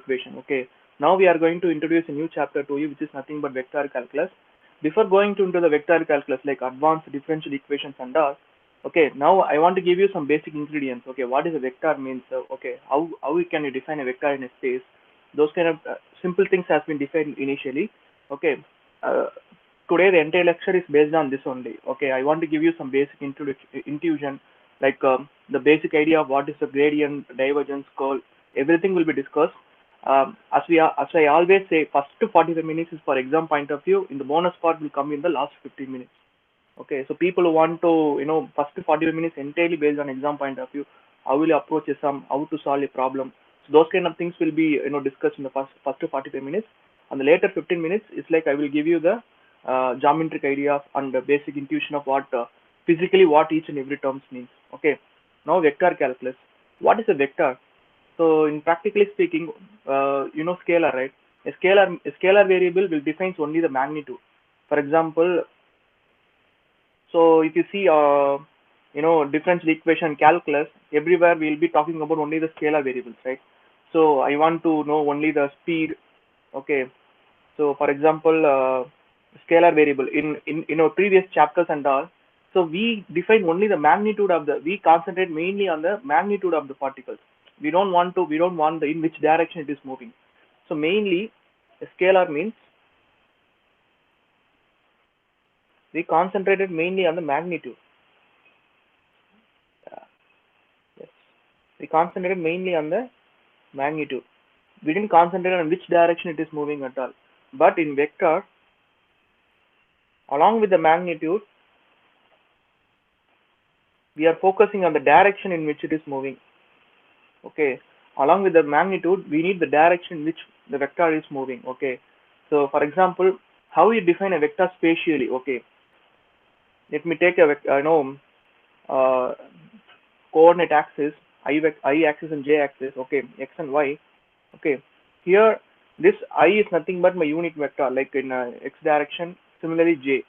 equation. Okay, now we are going to introduce a new chapter to you, which is nothing but vector calculus. Before going into the vector calculus, like advanced differential equations and all, okay, now I want to give you some basic ingredients. Okay, what is a vector means? Okay, how can you define a vector in a space? Those kind of simple things has been defined initially. Okay, uh, today the entire lecture is based on this only. Okay, I want to give you some basic intuition, like the basic idea of what is the gradient, divergence, curl, everything will be discussed. As I always say, first to 45 minutes is for exam point of view. In the bonus part will come in the last 15 minutes. Okay, so people who want to, first 45 minutes entirely based on exam point of view, how will you approach a sum, how to solve a problem. So those kind of things will be, discussed in the first 45 minutes. And the later 15 minutes is like I will give you the geometric idea and the basic intuition of what physically what each and every terms means. Okay, now vector calculus. What is a vector? So in practically speaking, scalar, right? A scalar variable will defines only the magnitude. For example, so if you see, differential equation calculus, everywhere we'll be talking about only the scalar variables, right? So I want to know only the speed. Okay. So for example, scalar variable in our previous chapters and all. So we define only the magnitude of we concentrate mainly on the magnitude of the particles. We don't want the in which direction it is moving. So mainly, a scalar means we concentrated mainly on the magnitude. Yes, we concentrated mainly on the magnitude. We didn't concentrate on which direction it is moving at all. But in vector, along with the magnitude, we are focusing on the direction in which it is moving. Okay, along with the magnitude, we need the direction in which the vector is moving. Okay, so for example, how you define a vector spatially? Okay, let me take a uh, coordinate axis, I axis and j axis. Okay, x and y. Okay, here this I is nothing but my unit vector, like in x direction. Similarly, j.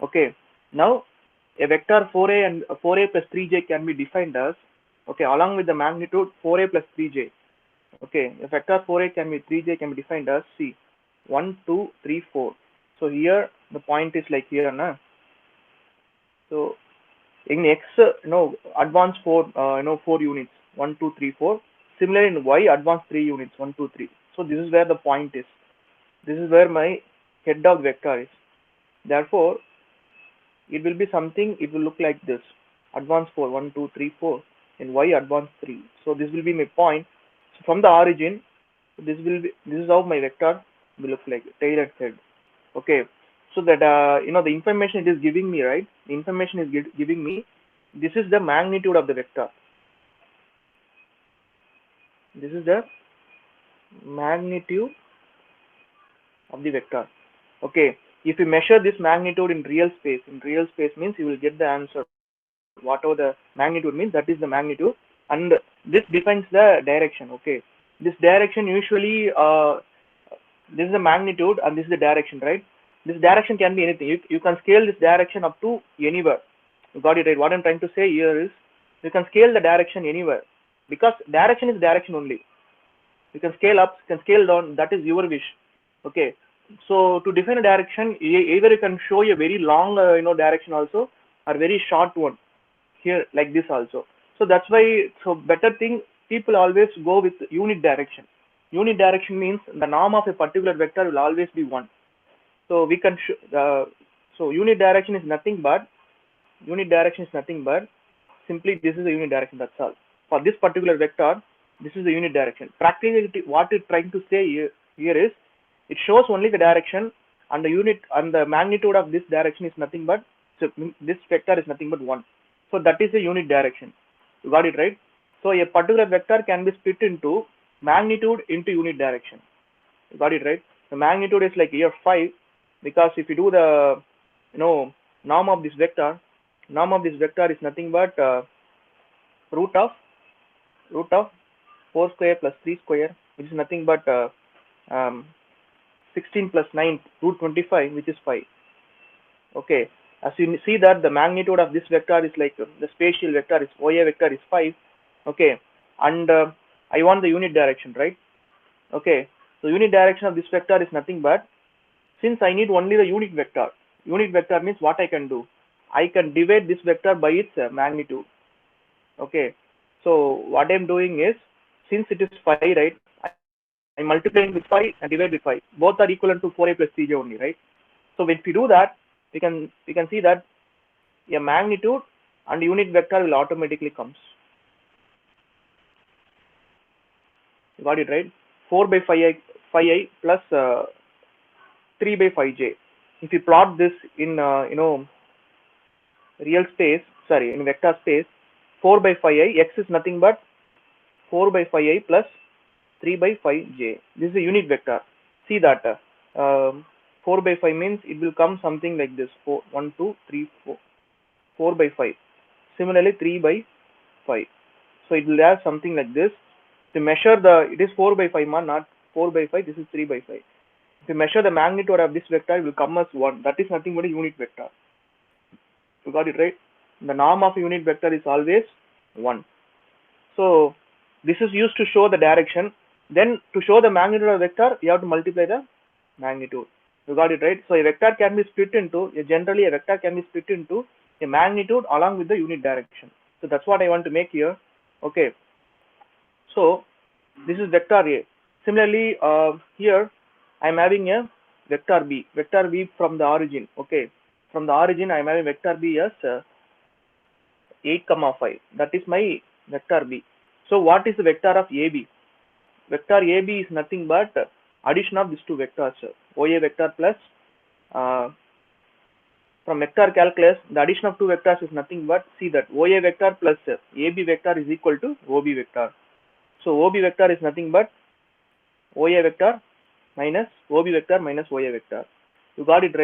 Okay, now a vector 4a and 4a plus 3j can be defined as, okay, along with the magnitude 4a plus 3j. Okay, a vector 4a can be 3j can be defined as c 1 2 3 4. So here the point is like here, na. So in x, advance 4, 4 units 1 2 3 4. Similarly in y, advance 3 units 1 2 3. So this is where the point is. This is where my head of vector is. Therefore, it will be something. It will look like this: advance 4 1 2 3 4, and y advance 3. So this will be my point. So from the origin, this is how my vector will look like, tail and head. Okay, so that the information it is giving me, right? The information is giving me, this is the magnitude of the vector. This is the magnitude of the vector. Okay, if you measure this magnitude in real space means you will get the answer. Whatever the magnitude means, that is the magnitude, and this defines the direction. Okay, this direction usually this is the magnitude and this is the direction, right? This direction can be anything. You can scale this direction up to anywhere. You got it, right? What I'm trying to say here is you can scale the direction anywhere, because direction is direction only. You can scale up, you can scale down, that is your wish. Okay, so to define a direction, either you can show a very long direction also, or very short one here like this also. So that's why, so better thing, people always go with unit direction. Unit direction means the norm of a particular vector will always be 1. So we can so unit direction is nothing but simply this is the unit direction, that's all. For this particular vector, this is the unit direction. Practically what it's trying to say here is, it shows only the direction, and the unit and the magnitude of this direction is nothing but, so this vector is nothing but 1. So that is the unit direction. You got it, right? So a particular vector can be split into magnitude into unit direction. You got it, right? The magnitude is like here 5, because if you do the norm of this vector is nothing but root of 4 square plus 3 square, which is nothing but 16 plus 9, root 25, which is 5. Okay, as you see that the magnitude of this vector is like, the spatial vector is, OA vector is 5. Okay, and I want the unit direction, right? Okay, so unit direction of this vector is nothing but, since I need only the unit vector means what I can do? I can divide this vector by its magnitude. Okay, so what I'm doing is, since it is 5, right, I'm multiplying with 5 and divide with 5. Both are equivalent to 4a plus 3j only, right? So when we do that, we can see that a magnitude and unit vector will automatically comes. You got it, right? 4 by 5i plus 3 by 5j. If you plot this in real space, sorry, in vector space, 4 by 5i, x is nothing but 4 by 5i plus 3 by 5j. This is a unit vector. See that 4 by 5 means it will come something like this: 4, 1, 2, 3, 4, 4 by 5. Similarly, 3 by 5. So it will have something like this. To measure it is 4 by 5, not 4 by 5, this is 3 by 5. If you measure the magnitude of this vector, it will come as 1. That is nothing but a unit vector. You got it, right? The norm of a unit vector is always 1. So this is used to show the direction. Then to show the magnitude of a vector, you have to multiply the magnitude. You got it, right? So a vector can be split into, generally a vector can be split into a magnitude along with the unit direction. So that's what I want to make here. Okay. So this is vector A. Similarly, here I am having a vector B. Vector B from the origin. Okay. From the origin, I am having vector B as 8, 5. That is my vector B. So what is the vector of AB? Vector AB is nothing but addition of these two vectors. OA vector plus, from vector calculus, the addition of two vectors is nothing but, see that OA vector plus AB vector is equal to OB vector. So OB vector is nothing but OA vector minus OB vector minus OA vector. You got it, right?